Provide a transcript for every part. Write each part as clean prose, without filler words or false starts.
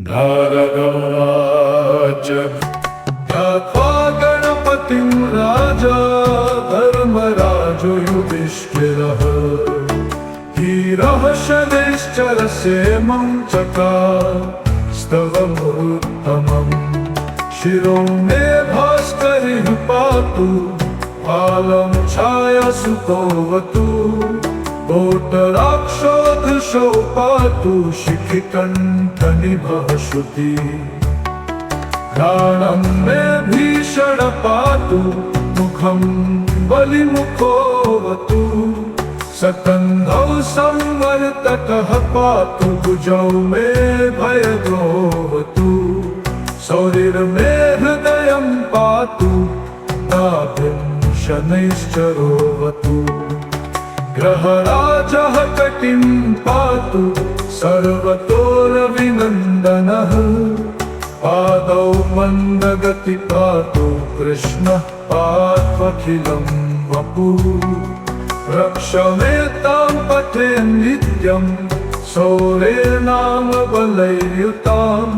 धारगवाच तथा गणपतिं राजा धर्मराजो युधिष्ठिरः धीरः शनैश्चरसेमं चकार स्तवमुत्तमम् शिरो मे भास्करिः पातु फालं छायासुतोऽवतु कोटराक्षोधृशो पातु शिखिकण्ठनिभः श्रुति घ्राणं मे भीषण पातु मुखं बलिमुखोऽवतु सकन्धौ संवर्तकः पातु भुजौ मे भयदोऽवतु सौरिर्मे हृदयं पातु नाभिं शनैश्चरोऽवतु ग्रहराजः कटिं पातु सर्वतोरविनन्दनः पादौ मन्दगति पातु कृष्णः पात्वखिलं वपुः रक्षमेतां पथे नित्यं सौरेर्नाम बलैर्युतां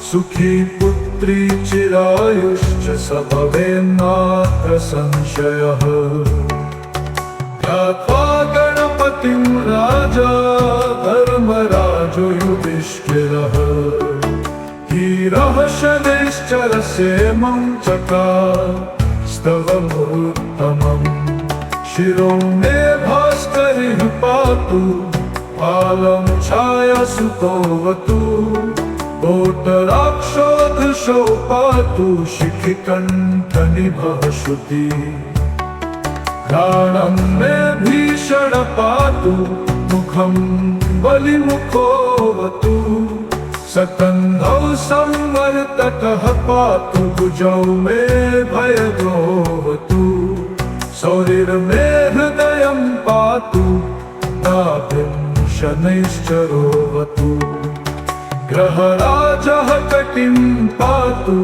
सुखी पुत्री चिरायुश्च स भवेन्नात्र संशयः तथा गणपतिं राजा धर्मराजो युधिष्ठिरः धीरः शनैश्चरसेमं चकार स्तवमुत्तमम् शिरो मे भास्करिः पातु फालं छायासुतोऽवतु कोटराक्षोधृशो पातु शिखिकण्ठनिभः श्रुति घ्राणं मे भीषण पातु मुखं बलिमुखोऽवतु सकन्धौ संवर्तकः पातु भुजौ मे भयदोऽवतु सौरिर्मे हृदयं पातु नाभिं शनैश्चरोऽवतु ग्रहराजः कटिं पातु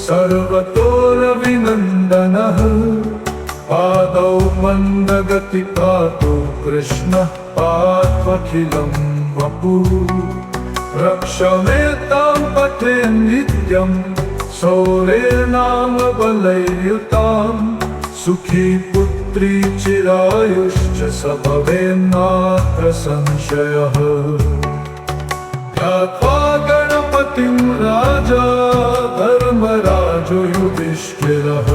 सर्वतोरविनन्दनः पादौ मन्दगति पातु कृष्णः पात्वखिलं वपुः रक्षमेतां पथे नित्यं सौरेर्नाम बलैर्युतां सुखी पुत्री चिरायुश्च स भवेन्नात्र संशयः तथा गणपतिं राजा धर्मराजो युधिष्ठिरः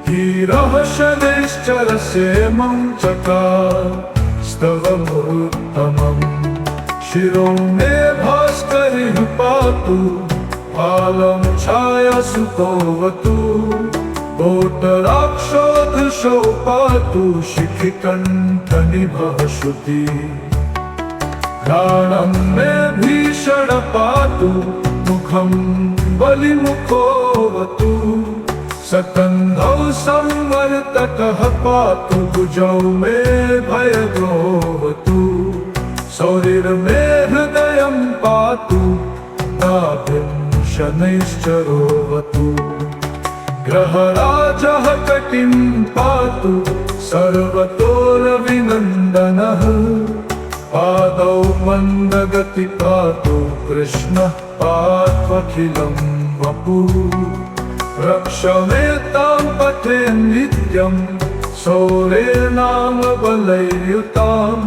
धीरः शनैश्चरसेमं चकार स्तवमुत्तमम् शिरो मे भास्करिः पातु फालं छायासुतोऽवतु कोटराक्षोधृशो पातु शिखिकण्ठनिभः श्रुति घ्राणं मे भीषण पातु मुखं बलिमुखोऽवतु सकन्धौ संवर्तकः पातु भुजौ मे भयदोऽवतु सौरिर्मे हृदयं पातु नाभिं शनैश्चरोऽवतु ग्रहराजः कटिं पातु सर्वतोरविनन्दनः पादौ मन्दगति पातु कृष्णः पात्वखिलं वपुः रक्षमेतां पथे नित्यं सौरेर्नाम बलैर्युतां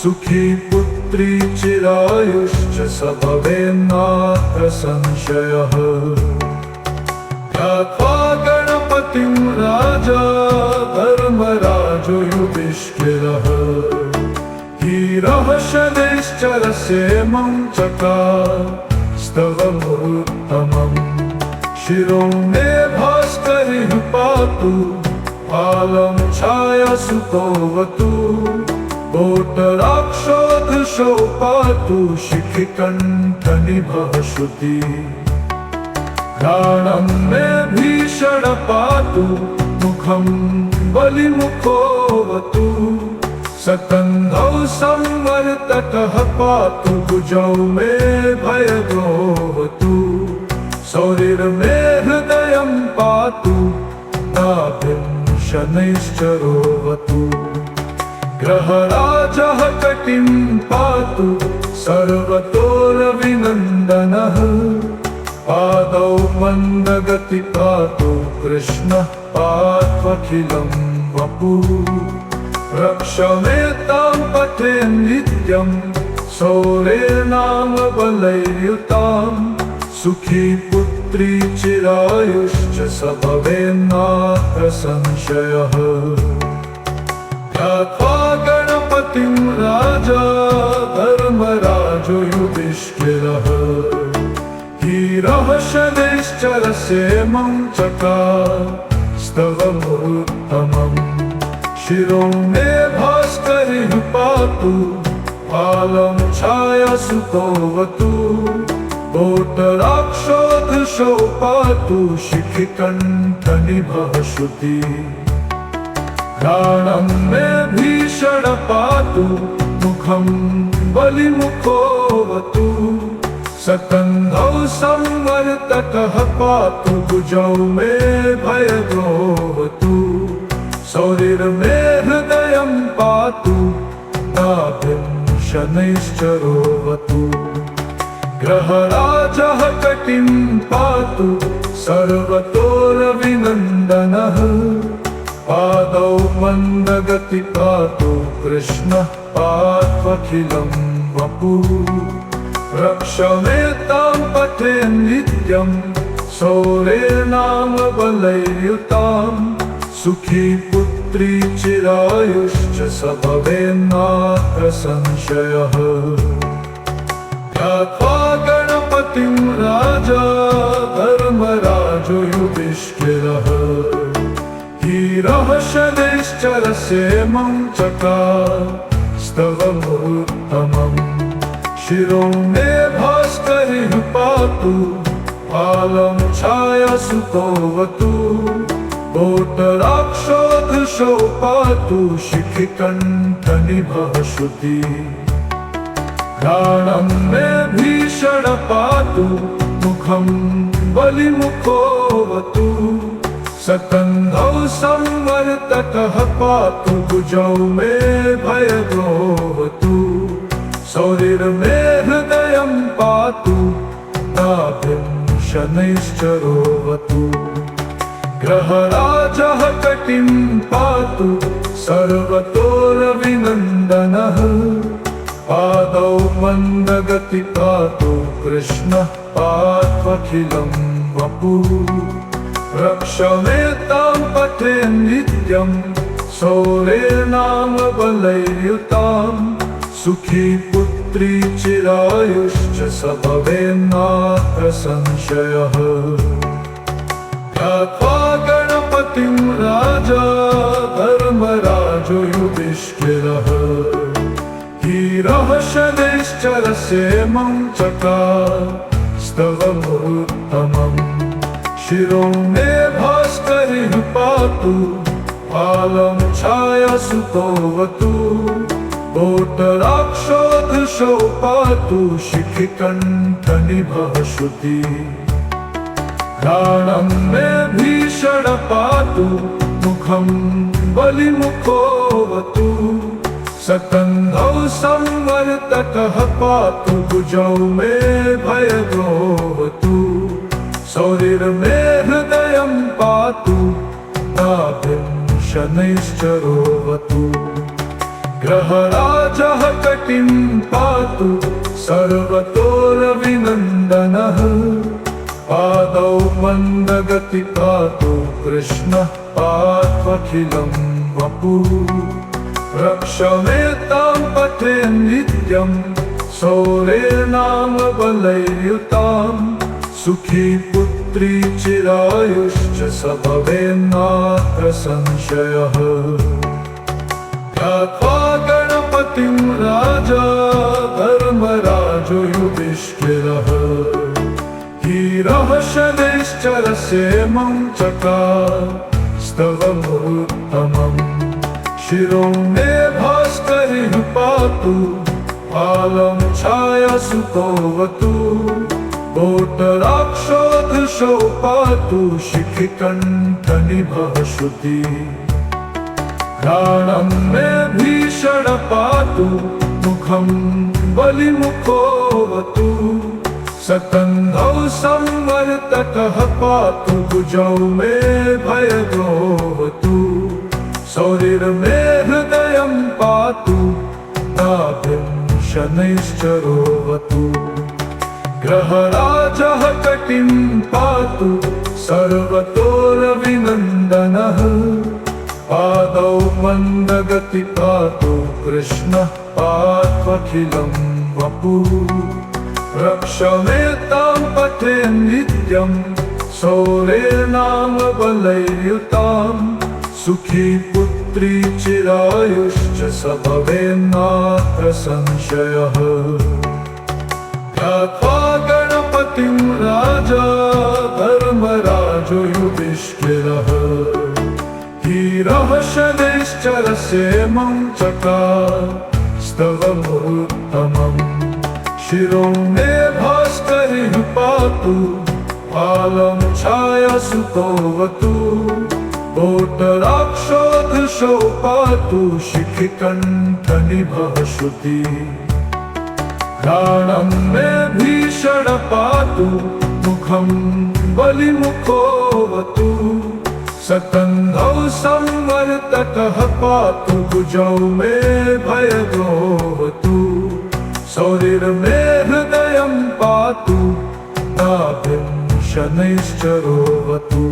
सुखी पुत्री चिरायुश्च स भवेन्नात्र संशयः तथा गणपतिं राजा धर्मराजो युधिष्ठिरः धीरः शनैश्चरसेमं चकार स्तवमुत्तमम् शिरो मे भास्करिः पातु फालं छायासुतोऽवतु कोटराक्षोधृशो पातु शिखिकण्ठनिभः श्रुति घ्राणं मे भीषण पातु मुखं बलिमुखोऽवतु सकन्धौ संवर्तकः पातु भुजौ मे भयदोऽवतु सौरिर्मे हृदयं पातु नाभिं शनैश्चरोऽवतु ग्रहराजः कटिं पातु सर्वतोरविनन्दनः नन्दनः पादौ मन्दगति पातु कृष्णः पात्वखिलं वपुः रक्षमेतां पठे नित्यं शौर्येणाम बलैर्युतां सुखी पुत्री चिरायुश्च स भवेन्नात्र संशयः ध्यात्वा गणपतिं राजा धर्मराजो युधिष्ठिरः धीरः शनैश्चरसेमं चकार स्तवमुत्तमम् शिरो मे भास्करिः पातु पालं छायासुतोऽवतु कोटराक्षोधृशो पातु शिखिकण्ठनिभः श्रुतिः घ्राणं मे भीषण पातु मुखं बलिमुखोऽवतु सकन्धौ संवर्तकः पातु भुजौ मे भयदोऽवतु शौरिर्मे हृदयं पातु नाभिं शनैश्चरोऽवतु ग्रहराजः कटिं पातु सर्वतोरविनन्दनः पादौ मन्दगति पातु कृष्णः पात्वखिलं वपुः रक्षमेतां पठे नित्यं शौर्येणाम बलैर्युतां सुखी पुत्री चिरायुश्च स भवेन्नात्र संशयः ध्यात्वा गणपतिं राजा धर्मराजो युधिष्ठिरः धीरः शनैश्चरसेमं चकार स्तवमुत्तमम् शिरो मे भास्करिः पातु पालं छायासुतोऽवतु कोटराक्षोधृशो पातु शिखिकण्ठनिभः श्रुतिः घ्राणं मे भीषण पातु मुखं बलिमुखोऽवतु सकन्धौ संवर्तकः पातु भुजौ मे भयदोऽवतु शौरिर्मे हृदयं पातु नाभिं शनैश्चरोऽवतु ग्रहराजः कटिं पातु सर्वतोरविनन्दनः पादौ मन्दगति पातु कृष्णः पात्वखिलं वपुः रक्षमेतां पठे नित्यं शौर्येणाम बलैर्युतां सुखी पुत्री चिरायुश्च स भवेन्नात्र संशयः ध्यात्वा गणपतिं राजा धर्मराजो युधिष्ठिरः धीरः शनैश्चरसेमं चकार स्तवमुत्तमम् शिरो मे भास्करिः पातु पालं छायासुतोऽवतु कोटराक्षोधृशो पातु शिखिकण्ठनिभः श्रुतिः घ्राणं मे भीषण पातु मुखं बलिमुखोऽवतु सकन्धौ संवर्तकः पातु भुजौ मे भयदोऽवतु शौरिर्मे हृदयं पातु नाभिं शनैश्चरोऽवतु ग्रहराजः कटिं पातु सर्वतोरविनन्दनः पादौ मन्दगति पातु कृष्णः पात्वखिलं वपुः रक्षमेतां पठे नित्यं शौर्येणाम बलैर्युतां सुखी पुत्री चिरायुश्च स भवेन्नात्र संशयः ध्यात्वा गणपतिं राजा धर्मराजो युधिष्ठिरः धीरः शनैश्चरसेमं चकार स्तवमुत्तमम् शिरो मे भास्करिः पातु पालं छायासुतोऽवतु कोटराक्षोधृशो पातु शिखिकण्ठनिभः श्रुतिः घ्राणं मे भीषण पातु मुखं बलिमुखोऽवतु सकन्धौ संवर्तकः पातु भुजौ मे भयद्रोहतु सौरिर्मे हृदयं पातु नाभिं शनैश्चरोवतु ग्रहराजः कटिं पातु सर्वतोरविनन्दनः पादौ मन्दगति पातु कृष्णः पात्वखिलं वपुः रक्षमेतां पथे नित्यं सौरेर्नाम बलैर्युतां सुखी पुत्री चिरायुश्च स भवेन्नात्र संशयः ध्यात्वा गणपतिं राजा धर्मराजो युधिष्ठिरः धीरः शनैश्चरसेमं चकार स्तवमुत्तमम् शिरो मे भास्करिः पातु फालं छायासुतोऽवतु कोटराक्षोधृशौ पातु शिखिकण्ठनिभः श्रुति घ्राणं मे भीषण पातु मुखं बलिमुखोऽवतु सकन्धौ संवर्तकः पातु भुजौ मे भयद्रोहतु सौरिर्मे हृदयं पातु नाभिं शनैश्चरोवतु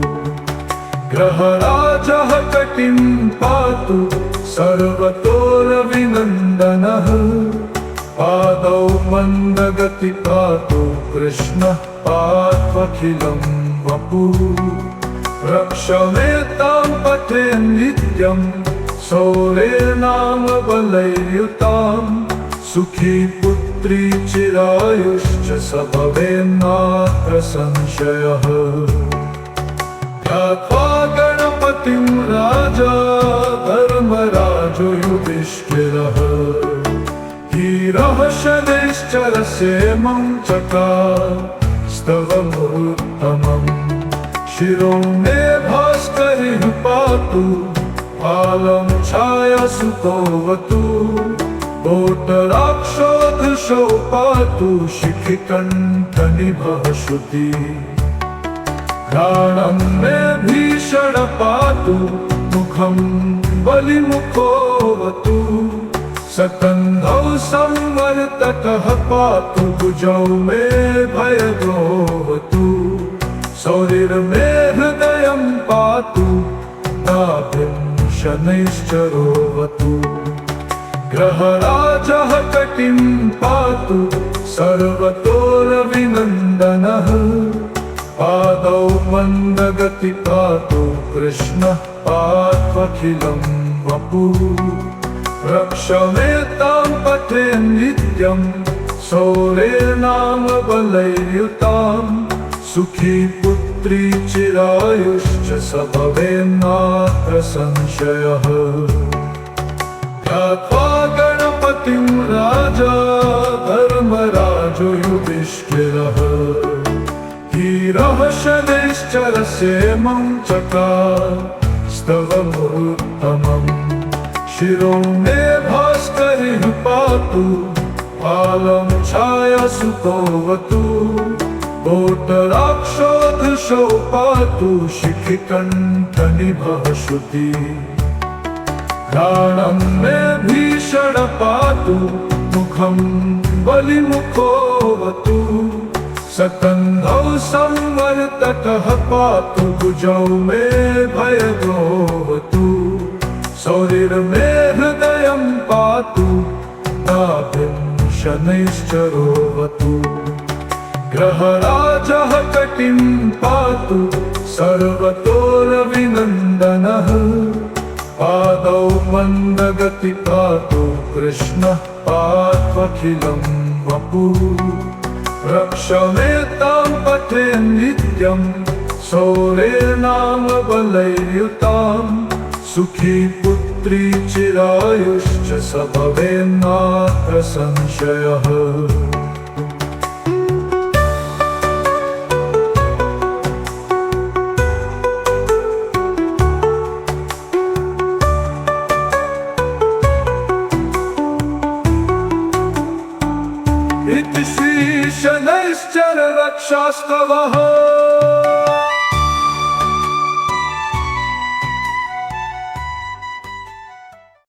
ग्रहराजः कटिं पातु सर्वतोरविनन्दनः पादौ मन्दगति पातु कृष्णः पात्वखिलं वपुः रक्षमेतां पथे नित्यं सौरेर्नाम बलैर्युतां सुखी पुत्री चिरायुश्च स भवेन्नात्र संशयः ध्यात्वा गणपतिं राजा धर्मराजो युधिष्ठिरः धीरः शनैश्चरसेमं चकार स्तवमुत्तमम् शिरो मे भास्करिः पातु फालं छायासुतोऽवतु कोटराक्षोधृशौ पातु शिखिकण्ठनिभः श्रुति घ्राणं मे भीषण पातु मुखं बलिमुखोऽवतु सकन्धौ संवर्तकः पातु भुजौ मे भयद्रोहतु सौरिर्मे हृदयं पातु नाभिं शनैश्चरोवतु ग्रहराजः कटिं पातु सर्वतोरविनन्दनः पादौ मन्दगति पातु कृष्णः पात्वखिलं वपुः रक्षमेतां पथे नित्यं सौरेर्नाम बलैर्युतां सुखी पुत्री चिरायुश्च स भवेन्नात्र संशयः ध्यात्वा गणपतिं राजा धर्मराजो युधिष्ठिरः धीरः शनैश्चरसेमं चकार स्तवमुत्तमम् शिरो मे भास्करिः पातु फालं छायासुतोऽवतु कोटराक्षोधृशौ पातु शिखिकण्ठनिभः श्रुति घ्राणं मे भीषण पातु मुखं बलिमुखोऽवतु सकन्धौ संवर्तकः पातु भुजौ मे भयद्रोहतु सौरिर्मे हृदयं पातु नाभिं शनैश्चरोवतु ग्रहराजः कटिं पातु सर्वतोरविनन्दनः पादौ मन्दगति पातु कृष्णः पात्वखिलं वपुः रक्षमेतां पथे नित्यं सौरेर्नाम बलैर्युतां सुखी पुत्री चिरायुश्च स भवेन्नात्र संशयः इति श्री शनैश्चर रक्षास्तवः